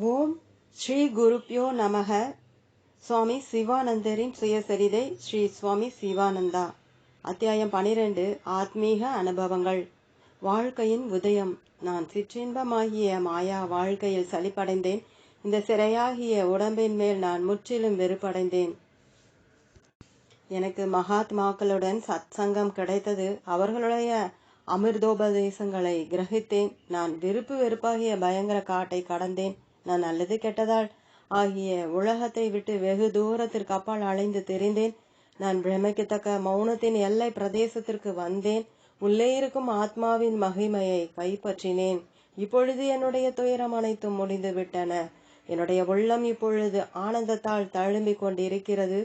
ஓம் ஸ்ரீ குருப்யோ நமக. சுவாமி சிவானந்தரின் சுயசரிதை. ஸ்ரீ சுவாமி சிவானந்தா. அத்தியாயம் 12. ஆத்மீக அனுபவங்கள். வாழ்க்கையின் உதயம். நான் சிற்றின்பமாகிய மாயா வாழ்க்கையில் சலிப்படைந்தேன். இந்த சிறையாகிய உடம்பின் மேல் நான் முற்றிலும் வெறுப்படைந்தேன். எனக்கு மகாத்மாக்களுடன் சத்சங்கம் கிடைத்தது. அவர்களுடைய அமிர்தோபதேசங்களை கிரகித்தேன். நான் வெறுப்பாகிய பயங்கர காட்டை கடந்தேன். நான் நல்லது கெட்டதால் ஆகிய உலகத்தை விட்டு வெகு தூரத்திற்கு அப்பால் அலைந்து தெரிந்தேன். நான் பிரமிக்கத்தக்க மௌனத்தின் எல்லை பிரதேசத்திற்கு வந்தேன். உள்ளே இருக்கும் ஆத்மாவின் மகிமையை கைப்பற்றினேன். இப்பொழுது என்னுடைய துயரம் அனைத்தும் முடிந்து விட்டன. என்னுடைய உள்ளம் இப்பொழுது ஆனந்தத்தால் தழும்பிக் கொண்டிருக்கிறது.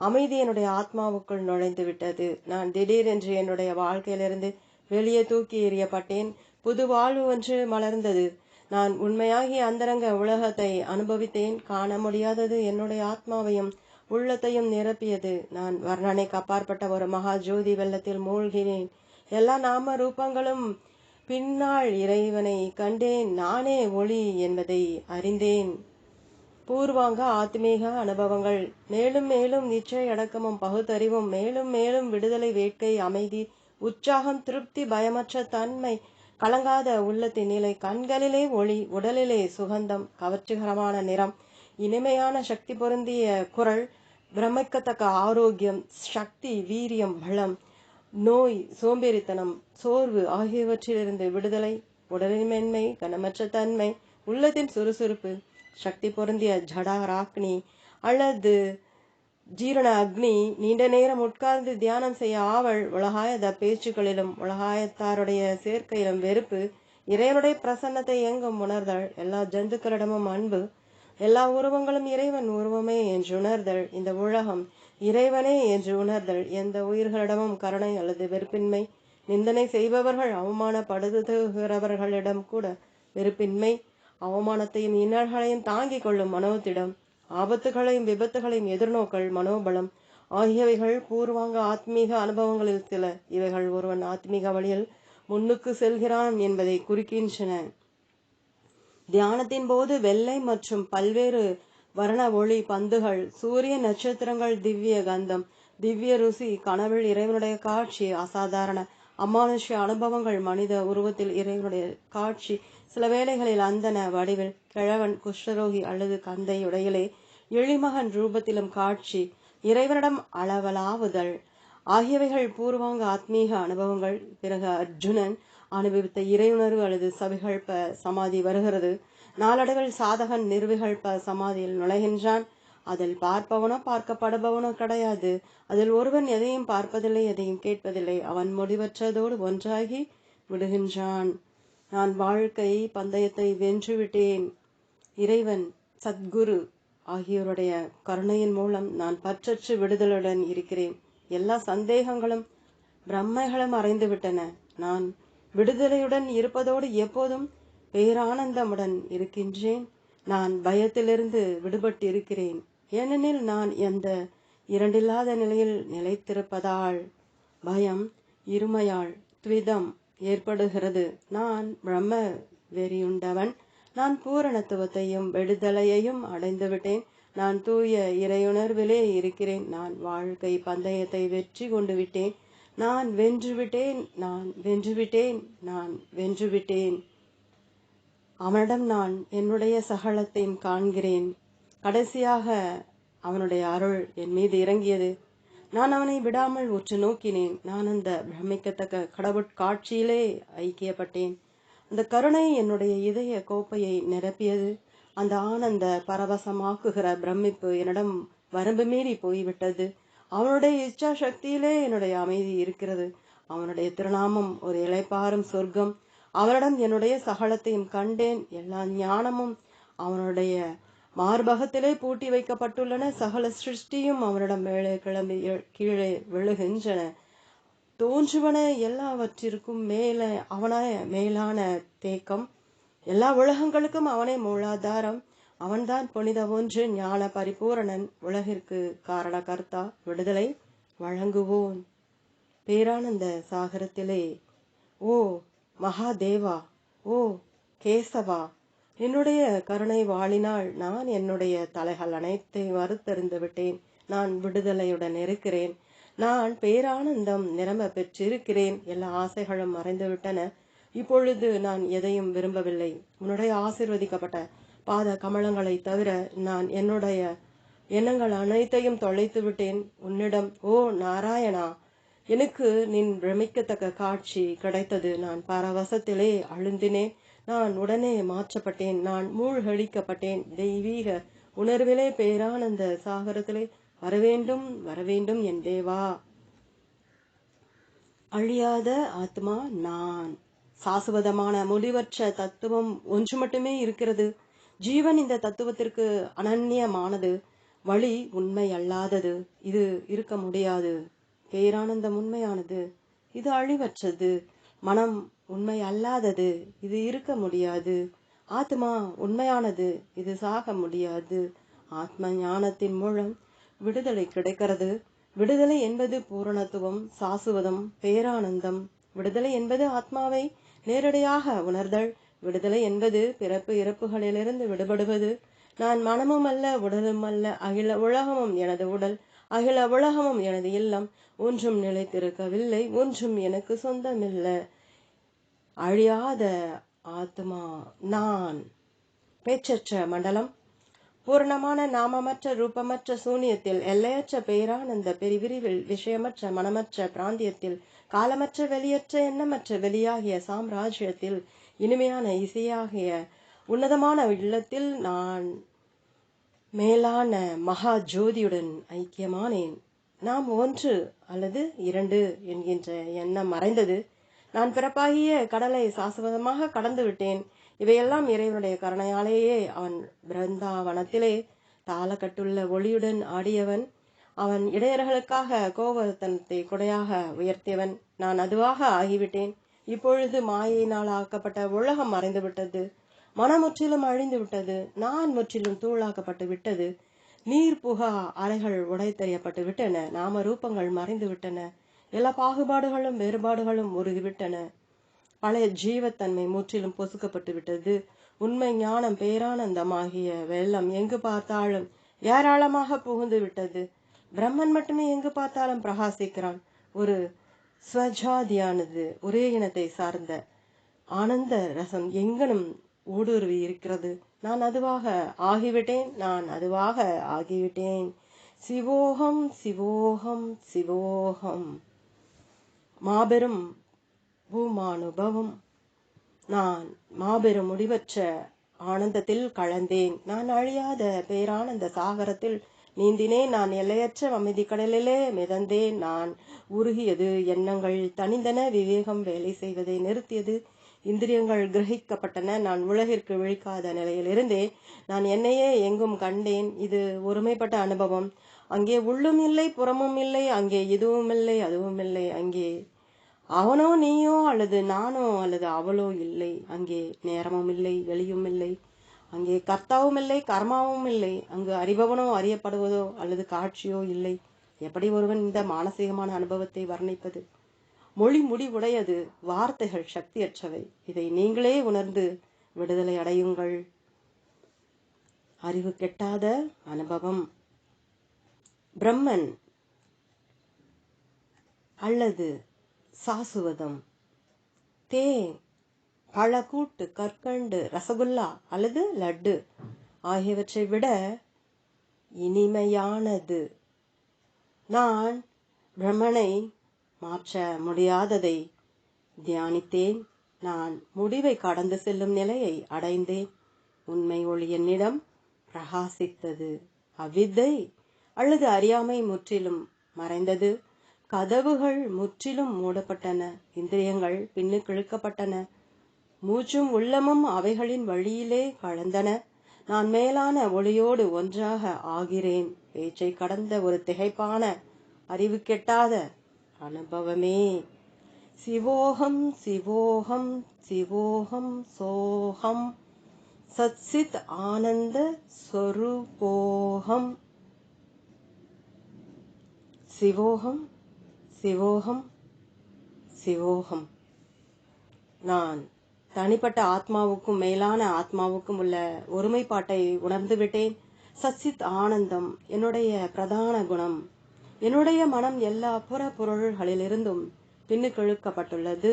அமைதி என்னுடைய ஆத்மாவுக்குள் நுழைந்து விட்டது. நான் திடீரென்று என்னுடைய வாழ்க்கையிலிருந்து வெளியே தூக்கி எறியப்பட்டேன். புது வாழ்வு ஒன்று மலர்ந்தது. நான் உண்மையாகிய அந்தரங்க உலகத்தை அனுபவித்தேன். காண முடியாதது என்னுடைய ஆத்மாவையும் உள்ளத்தையும் நிரப்பியது. நான் வர்ணனைக்கு அப்பாற்பட்ட ஒரு மகா ஜோதி வெள்ளத்தில் மூழ்கினேன். எல்லா நாம ரூபங்களும் பின்னால் இறைவனை கண்டேன். நானே ஒளி என்பதை அறிந்தேன். பூர்வாங்க ஆத்மீக அனுபவங்கள். மேலும் மேலும் நிச்சய அடக்கமும் பகுத்தறிவும், மேலும் மேலும் விடுதலை, வேட்கை, அமைதி, உற்சாகம், திருப்தி, பயமற்ற தன்மை, கலங்காத உள்ளத்தின் நிலை, கண்களிலே ஒளி, உடலிலே சுகந்தம், கவர்ச்சிகரமான நிறம், இனிமையான சக்தி பொருந்திய குரல், பிரமிக்கத்தக்க ஆரோக்கியம், சக்தி, வீரியம், பலம், நோய், சோம்பேறித்தனம், சோர்வு ஆகியவற்றிலிருந்து விடுதலை, உடலின் மென்மை, கனமற்ற தன்மை, உள்ளத்தின் சுறுசுறுப்பு, சக்தி பொருந்திய ஜடாராக்னி அல்லது ஜீரண அக்னி, நீண்ட நேரம் உட்கார்ந்து தியானம் செய்ய ஆவல், உலகாயத பேச்சுக்களிலும் உலகாயத்தாருடைய சேர்க்கையிலும் வெறுப்பு, இறைவனுடைய பிரசன்னத்தை எங்கும் உணர்தல், எல்லா ஜந்துக்களிடமும் அன்பு, எல்லா உருவங்களும் இறைவன் உருவமே என்று உணர்தல், இந்த உலகம் இறைவனே என்று உணர்தல், எந்த உயிர்களிடமும் கருணை அல்லது வெறுப்பின்மை, நிந்தனை செய்பவர்கள் அவமானப்படுத்துகிறவர்களிடம் கூட வெறுப்பின்மை, அவமானத்தையும் இன்னல்களையும் தாங்கிக் கொள்ளும் மனோத்திடம், ஆபத்துகளையும் விபத்துகளையும் எதிர்நோக்கல் மனோபலம் ஆகியவைகள் பூர்வாங்க ஆத்மீக அனுபவங்களில் சில. இவைகள் ஒருவன் ஆத்மீக வழியில் முன்னுக்கு செல்கிறான் என்பதை குறிக்கின்றன. தியானத்தின் போது வெள்ளை மற்றும் பல்வேறு வர்ண ஒளி பந்துகள், சூரிய நட்சத்திரங்கள், திவ்ய கந்தம், திவ்ய ருசி, கனவில் இறைவனுடைய காட்சி, அசாதாரண அமானுஷ்ய அனுபவங்கள், மனித உருவத்தில் இறைவனுடைய காட்சி, சில வேளைகளில் அந்தன வடிவில், கிழவன், குஷ்டரோகி அல்லது கந்தை உடையிலே எளிமகன் ரூபத்திலும் காட்சி, இறைவனிடம் அளவலாவுதல் ஆகியவைகள் பூர்வாங்க ஆத்மீக அனுபவங்கள். பிறகு அர்ஜுனன் அனுபவித்த இறையுணர்வு அல்லது சவிகல்ப சமாதி வருகிறது. நாளடைவில் சாதகன் நிர்விகல்ப சமாதியில் நுழைகின்றான். அதில் பார்ப்பவனோ பார்க்கப்படுபவனோ கிடையாது. அதில் ஒருவன் எதையும் பார்ப்பதில்லை, எதையும் கேட்பதில்லை. அவன் முடிவற்றதோடு ஒன்றாகி விடுகின்றான். நான் வாழ்க்கை பந்தயத்தை வென்றுவிட்டேன். இறைவன், சத்குரு ஆகியோருடைய கருணையின் மூலம் நான் பற்றற்று விடுதலுடன் இருக்கிறேன். எல்லா சந்தேகங்களும் பிரம்மைகளும் மறைந்து விட்டன. நான் விடுதலையுடன் இருப்பதோடு எப்போதும் பேரானந்தமுடன் இருக்கின்றேன். நான் பயத்திலிருந்து விடுபட்டு இருக்கிறேன். ஏனெனில் நான் எந்த இரண்டில்லாத நிலையில் நிலைத்திருப்பதால். பயம் இருமையால் துவிதம் ஏற்படுகிறது. நான் பிரம்ம வெறியுண்டவன். நான் பூரணத்துவத்தையும் விடுதலையையும் அடைந்துவிட்டேன். நான் தூய இறையுணர்விலே இருக்கிறேன். நான் வாழ்க்கை பந்தயத்தை வெற்றி கொண்டு விட்டேன். நான் வென்றுவிட்டேன், நான் வென்றுவிட்டேன், நான் வென்றுவிட்டேன். அவனிடம் நான் என்னுடைய சகலத்தையும் காண்கிறேன். கடைசியாக அவனுடைய அருள் என் மீது இறங்கியது. நான் அவனை விடாமல் உற்று நோக்கினேன். நான் அந்த பிரமிக்கத்தக்க கடவுட்காட்சியிலே ஐக்கியப்பட்டேன். அந்த கருணை என்னுடைய இதய கோப்பையை நிரப்பியது. அந்த ஆனந்த பரவசமாக்குகிற பிரமிப்பு என்னிடம் வரம்பு மீறி போய்விட்டது. அவனுடைய இச்சா சக்தியிலே என்னுடைய அமைதி இருக்கிறது. அவனுடைய திருநாமம் ஒரு இளைப்பாறும் சொர்க்கம். அவனிடம் என்னுடைய சகலத்தையும் கண்டேன். எல்லா ஞானமும் அவனுடைய மார்பகத்திலே பூட்டி வைக்கப்பட்டுள்ளன. சகல சிருஷ்டியும் அவனிடம் மேலே கிளம்பி கீழே விழுகின்றன. தோன்றுவன எல்லாவற்றிற்கும் மேலான தேக்கம். எல்லா உலகங்களுக்கும் அவனே மூலாதாரம். அவன்தான் புனித ஒன்று, ஞான பரிபூரணன், உலகிற்கு காரணகர்த்தா, விடுதலை வழங்குவோன். பேரானந்த சாகரத்திலே ஓ மகாதேவா, ஓ கேசவா, என்னுடைய கருணை வாளினால் நான் என்னுடைய தலைகள் அனைத்தை வறுத்தறிந்து விட்டேன். நான் விடுதலையுடன் இருக்கிறேன். நான் பேரானந்தம் நிரம்ப பெற்றிருக்கிறேன். எல்லா ஆசைகளும் மறைந்துவிட்டன. இப்பொழுது நான் எதையும் விரும்பவில்லை. உன்னுடைய ஆசீர்வதிக்கப்பட்ட பாத கமலங்களை தவிர நான் என்னுடைய எண்ணங்கள் அனைத்தையும் தொலைத்து விட்டேன். உன்னிடம், ஓ நாராயணா, எனக்கு நின் பிரமிக்கத்தக்க காட்சி கிடைத்தது. நான் பரவசத்திலே அழுந்தினேன். நான் உடனே மாற்றப்பட்டேன். நான் மூழ்கடிக்கப்பட்டேன். தெய்வீக உணர்விலே பேரானந்த சாகரத்திலே வரவேண்டும் வரவேண்டும் என் தேவா. அழியாத ஆத்மா நான். சாசுவதமான முடிவற்ற தத்துவம் ஒன்று மட்டுமே இருக்கிறது. ஜீவன் இந்த தத்துவத்திற்கு அனன்யமானது. வழி உண்மை அல்லாதது. இது இருக்க முடியாது. பேரானந்தம் உண்மையானது. இது அழிவற்றது. மனம் உண்மை அல்லாதது. இது இருக்க முடியாது. ஆத்மா உண்மையானது. இது சாக முடியாது. ஆத்ம ஞானத்தின் மூலம் விடுதலை கிடைக்கிறது. விடுதலை என்பது பூரணத்துவம், சாசுவதம், பேரானந்தம். விடுதலை என்பது ஆத்மாவை நேரடியாக உணர்தல். விடுதலை என்பது பிறப்பு இறப்புகளிலிருந்து விடுபடுவது. நான் மனமும் அல்ல, உடலும் அல்ல. அகில உலகமும் எனது உடல், அகில உலகமும் எனது இல்லம். ஒன்றும் நிலைத்திருக்கவில்லை, ஒன்றும் எனக்கு சொந்தமில்லை. அழியாத ஆத்மா நான். பேச்சற்ற மண்டலம், பூரணமான நாமமற்ற ரூபமற்ற சூனியத்தில், எல்லையற்ற பேரானந்த பெருவிரிவில், விஷயமற்ற மனமற்ற பிராந்தியத்தில், காலமற்ற வெளியற்ற எண்ணமற்ற வெளியாகிய சாம்ராஜ்யத்தில், இனிமையான இசையாகிய உன்னதமான இல்லத்தில் நான் மேலான மகா ஜோதியுடன் ஐக்கியமானேன். நாம் ஒன்று அல்லது இரண்டு என்கின்ற எண்ணம் மறைந்தது. நான் பிறப்பாகிய கடலை சாஸ்வதமாக கடந்து விட்டேன். இவையெல்லாம் இறைவனுடைய கருணையாலேயே. அவன் பிருந்தாவனத்திலே தாளக்கட்டுள்ள ஒளியுடன் ஆடியவன். அவன் இடையர்களுக்காக கோவர்த்தனத்தை கொடையாக உயர்த்தியவன். நான் அதுவாக ஆகிவிட்டேன். இப்பொழுது மாயினால் ஆக்கப்பட்ட உலகம் மறைந்து விட்டது. மனம் முற்றிலும் அழிந்து விட்டது. நான் முற்றிலும் தூளாக்கப்பட்டு விட்டது. நீர் புகா அறைகள் உடைத்தறியப்பட்டு விட்டன. நாம ரூபங்கள் மறைந்து விட்டன. எல்லா பாகுபாடுகளும் வேறுபாடுகளும் உருகிவிட்டன. பழைய ஜீவத்தன்மை முற்றிலும் பொசுக்கப்பட்டு விட்டது. உண்மை ஞானம் பேரானந்தமாகிய வெள்ளம் எங்கு பார்த்தாலும் ஏராளமாக புகுந்து விட்டது. பிரம்மன் மட்டுமே எங்கு பார்த்தாலும் பிரகாசிக்கிறான். ஒரு ஸ்வஜாதியானது ஒரே இனத்தை சார்ந்த ஆனந்த ரசம் எங்கனும் ஊடுருவி இருக்கிறது. நான் அதுவாக ஆகிவிட்டேன். நான் அதுவாக ஆகிவிட்டேன். சிவோகம் சிவோகம் சிவோகம். மாபெரும் பூமானுபவம். நான் மாபெரும் முடிவற்ற ஆனந்தத்தில் கலந்தேன். நான் அழியாத பேரானந்த சாகரத்தில் நீந்தினேன். நான் எல்லையற்ற அமைதி கடலிலே மிதந்தேன். நான் உருகியது. எண்ணங்கள் தனிந்தன. விவேகம் வேலை செய்வதை நிறுத்தியது. இந்திரியங்கள் கிரகிக்கப்பட்டன. நான் உலகிற்கு விழிக்காத நிலையில் இருந்தேன். நான் என்னையே எங்கும் கண்டேன். இது ஒருமைப்பட்ட அனுபவம். அங்கே உள்ளும் இல்லை, புறமும் இல்லை. அங்கே இதுவும் இல்லை, அதுவும் இல்லை. அங்கே அவனோ நீயோ அல்லது நானோ அல்லது அவளோ இல்லை. அங்கே நேரமும் இல்லை, வெளியும் இல்லை. அங்கே கர்த்தாவும் இல்லை, கர்மாவும் இல்லை. அங்கு அறிபவனோ அறியப்படுவதோ அல்லது காட்சியோ இல்லை. எப்படி ஒருவன் இந்த மானசீகமான அனுபவத்தை வர்ணிப்பது? மொழி முடிவுடையது, வார்த்தைகள் சக்தியற்றவை. இதை நீங்களே உணர்ந்து விடுதலை அடையுங்கள். அறிவு கெட்டாத அனுபவம். பிரம்மன் அல்லது சாசுவதம், தேன், பழக்கூட்டு, கற்கண்டு, ரசகுல்லா அல்லது லட்டு ஆகியவற்றை விட இனிமையானது. நான் பிரம்மனை மாற்ற முடியாததை தியானித்தேன். நான் முடிவை கடந்து செல்லும் நிலையை அடைந்தேன். உண்மை ஒளி என்னிடம் பிரகாசித்தது. அவித்தை அல்லது அறியாமை முற்றிலும் மறைந்தது. கதவுகள் முற்றிலும் மூடப்பட்டன. இந்திரியங்கள் பின்னுக்கு இழுக்கப்பட்டன. மூச்சும் உள்ளமும் அவைகளின் வழியிலே கலந்தன. நான் மேலான ஒளியோடு ஒன்றாக ஆகிறேன். பேச்சை கடந்த ஒரு திகைப்பான அறிவு கெட்டாத அனுபவமே. சிவோகம் சிவோகம் சிவோகம் சோகம் சத்சித் ஆனந்த ஸ்வரூபோகம். சிவோகம் சிவோகம் சிவோகம். நான் தனிப்பட்ட ஆத்மாவுக்கும் மேலான ஆத்மாவுக்கும் உள்ள ஒருமைப்பாட்டை உணர்ந்து விட்டேன். சச்சித் ஆனந்தம் என்னுடைய பிரதான குணம். என்னுடைய மனம் எல்லா புற பொருள்களிலிருந்தும் பின்னுக்கிழுக்கப்பட்டுள்ளது.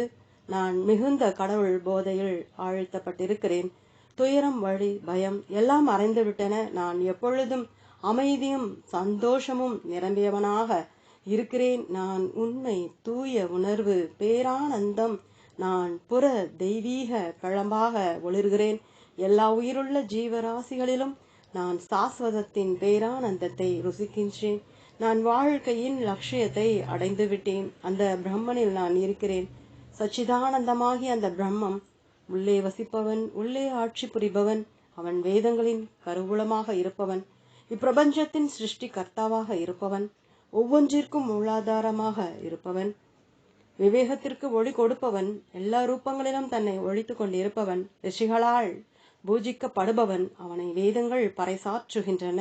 நான் மிகுந்த கடவுள் போதையில் ஆழ்த்தப்பட்டிருக்கிறேன். துயரம், வழி, பயம் எல்லாம் மறைந்துவிட்டன. நான் எப்பொழுதும் அமைதியும் சந்தோஷமும் நிரம்பியவனாக இருக்கிறேன். நான் உண்மை, தூய உணர்வு, பேரானந்தம். நான் புற தெய்வீக பிழம்பாக ஒளிர்கிறேன். எல்லா உயிருள்ள ஜீவராசிகளிலும் நான் சாஸ்வதத்தின் பேரானந்தத்தை ருசிக்கின்றேன். நான் வாழ்க்கையின் லட்சியத்தை அடைந்து விட்டேன். அந்த பிரம்மனில் நான் இருக்கிறேன். சச்சிதானந்தமாகி அந்த பிரம்மம் உள்ளே வசிப்பவன், உள்ளே ஆட்சி புரிபவன். அவன் வேதங்களின் கருவூலமாக இருப்பவன், இப்பிரபஞ்சத்தின் சிருஷ்டி கர்த்தாவாக இருப்பவன், ஒவ்வொன்றிற்கும் மூலாதாரமாக இருப்பவன், விவேகத்திற்கு ஒளி கொடுப்பவன், எல்லா ரூபங்களிலும் தன்னை ஒழித்து கொண்டிருப்பவன், ரிஷிகளால் பூஜிக்கப்படுபவன். அவனை வேதங்கள் பறைசாற்றுகின்றன.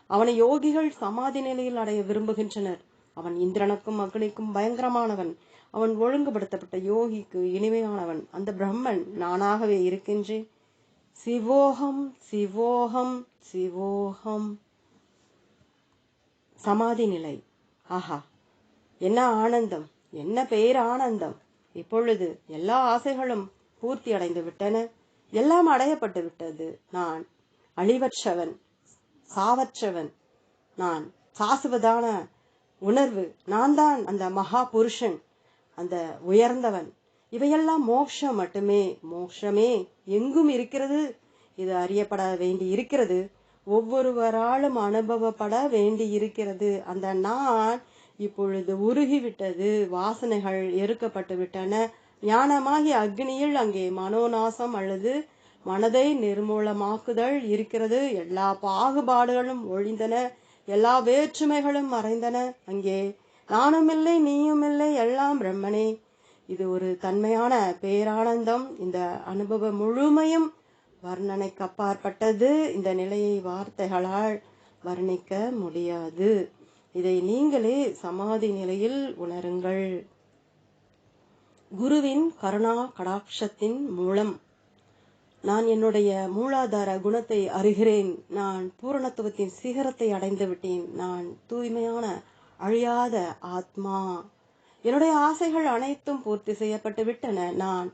அவனை யோகிகள் சமாதி நிலையில் அடைய விரும்புகின்றனர். அவன் இந்திரனுக்கும் அக்னிக்கும் பயங்கரமானவன். அவன் ஒழுங்குபடுத்தப்பட்ட யோகிக்கு இனிமையானவன். அந்த பிரம்மன் நானாகவே இருக்கின்றேன். சிவோகம் சிவோகம் சிவோகம். சமாதி நிலை. ஆஹா, என்ன ஆனந்தம், என்ன பேரானந்தம்! இப்பொழுது எல்லா ஆசைகளும் பூர்த்தி அடைந்து விட்டன. எல்லாம் அடையப்பட்டு விட்டது. நான் அழிவற்றவன், சாவற்றவன். நான் சாசுவதான உணர்வு. நான் தான் அந்த மகா புருஷன், அந்த உயர்ந்தவன். இவையெல்லாம் மோட்சம் மட்டுமே. மோட்சமே எங்கும் இருக்கிறது. இது அறியப்பட வேண்டி இருக்கிறது. ஒவ்வொருவராலும் அனுபவப்பட வேண்டி இருக்கிறது. அந்த நான் இப்பொழுது உருகிவிட்டது. வாசனைகள் எருக்கப்பட்டு விட்டன. ஞானமாகி அக்னியில் அங்கே மனோநாசம் அல்லது மனதை நிர்மூலமாக்குதல் இருக்கிறது. எல்லா பாகுபாடுகளும் ஒழிந்தன. எல்லா வேற்றுமைகளும் மறைந்தன. அங்கே நானும் இல்லை, நீயும் இல்லை, எல்லாம் பிரம்மனே. இது ஒரு தன்மையான பேரானந்தம். இந்த அனுபவம் முழுமையும் வர்ணனைக்கு அப்பாற்பட்டது. இந்த நிலையை வார்த்தைகளால் வர்ணிக்க முடியாது. இதை நீங்களே சமாதி நிலையில் உணருங்கள். குருவின் கருணா கடாட்சத்தின் மூலம் நான் என்னுடைய மூலாதார குணத்தை அறிகிறேன். நான் பூரணத்துவத்தின் சிகரத்தை அடைந்து விட்டேன். நான் தூய்மையான அழியாத ஆத்மா. என்னுடைய ஆசைகள் அனைத்தும் பூர்த்தி செய்யப்பட்டு விட்டன. நான்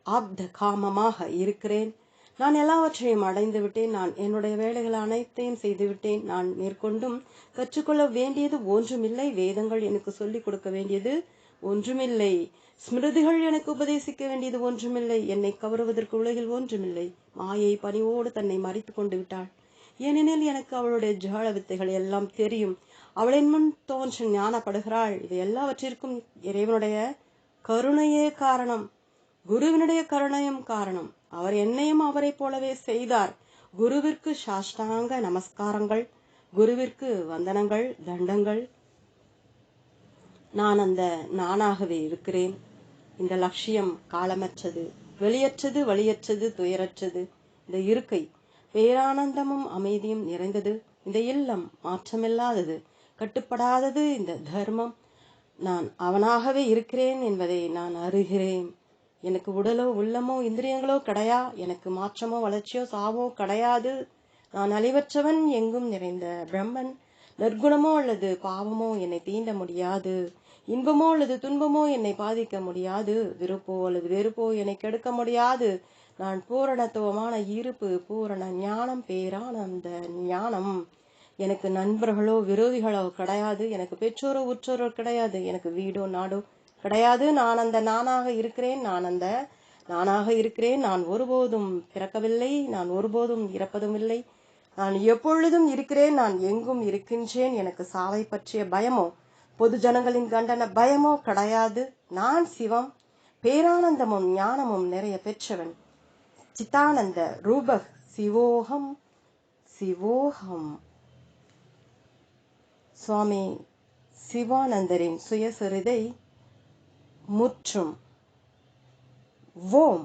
ஆப்த காமமாக இருக்கிறேன். நான் எல்லாவற்றையும் அடைந்து விட்டேன். நான் என்னுடைய வேலைகள் அனைத்தையும் செய்துவிட்டேன். நான் மேற்கொண்டும் கற்றுக்கொள்ள வேண்டியது ஒன்றுமில்லை. வேதங்கள் எனக்கு சொல்லிக் கொடுக்க வேண்டியது ஒன்றுமில்லை. ஸ்மிருதிகள் எனக்கு உபதேசிக்க வேண்டியது ஒன்றுமில்லை. என்னை கவருவதற்கு உலகில் ஒன்றுமில்லை. மாயை பணிவோடு தன்னை மறைத்து கொண்டு விட்டாள். ஏனெனில் எனக்கு அவளுடைய ஜால வித்தைகள் எல்லாம் தெரியும். அவளின் முன் தோன்று ஞானப்படுகிறாள். இது எல்லாவற்றிற்கும் இறைவனுடைய கருணையே காரணம். குருவினுடைய கருணையும் காரணம். அவர் என்னையும் அவரை போலவே செய்தார். குருவிற்கு சாஷ்டாங்க நமஸ்காரங்கள், குருவிற்கு வந்தனங்கள், தண்டங்கள். நான் அந்த நானாகவே இருக்கிறேன். இந்த லட்சியம் காலமற்றது, வெளியற்றது, வழியற்றது, துயரற்றது. இந்த இருக்கை பேரானந்தமும் அமைதியும் நிறைந்தது. இந்த இல்லம் மாற்றமில்லாதது, கட்டுப்படாதது. இந்த தர்மம் நான் அவனாகவே இருக்கிறேன் என்பதை நான் அறிகிறேன். எனக்கு உடலோ உள்ளமோ இந்திரியங்களோ கிடையா. எனக்கு மாற்றமோ வளர்ச்சியோ சாவோ கிடையாது. நான் அழிவற்றவன், எங்கும் நிறைந்த பிரம்மன். நற்குணமோ அல்லது பாவமோ என்னை தீண்ட முடியாது. இன்பமோ அல்லது துன்பமோ என்னை பாதிக்க முடியாது. விருப்போ அல்லது வெறுப்போ என்னை கெடுக்க முடியாது. நான் பூரணத்துவமான இருப்பு, பூரண ஞானம், பேரானந்த ஞானம். எனக்கு நண்பர்களோ விரோதிகளோ கிடையாது. எனக்கு பெற்றோரோ உற்றோரோ கிடையாது. எனக்கு வீடோ நாடோ கிடையாது. நான் அந்த நானாக இருக்கிறேன். நான் அந்த நானாக இருக்கிறேன். நான் ஒருபோதும் பிறக்கவில்லை. நான் ஒருபோதும் இறப்பதும் இல்லை. நான் எப்பொழுதும் இருக்கிறேன். நான் எங்கும் இருக்கின்றேன். எனக்கு சாவை பற்றிய பயமோ பொது ஜனங்களின் கண்டன பயமோ கிடையாது. நான் சிவம், பேரானந்தமும் ஞானமும் நிறைய பெற்றவன். சித்தானந்த ரூபக் சிவோகம் சிவோகம். சுவாமி சிவானந்தரின் சுயசரிதை முற்றும். ஓம்.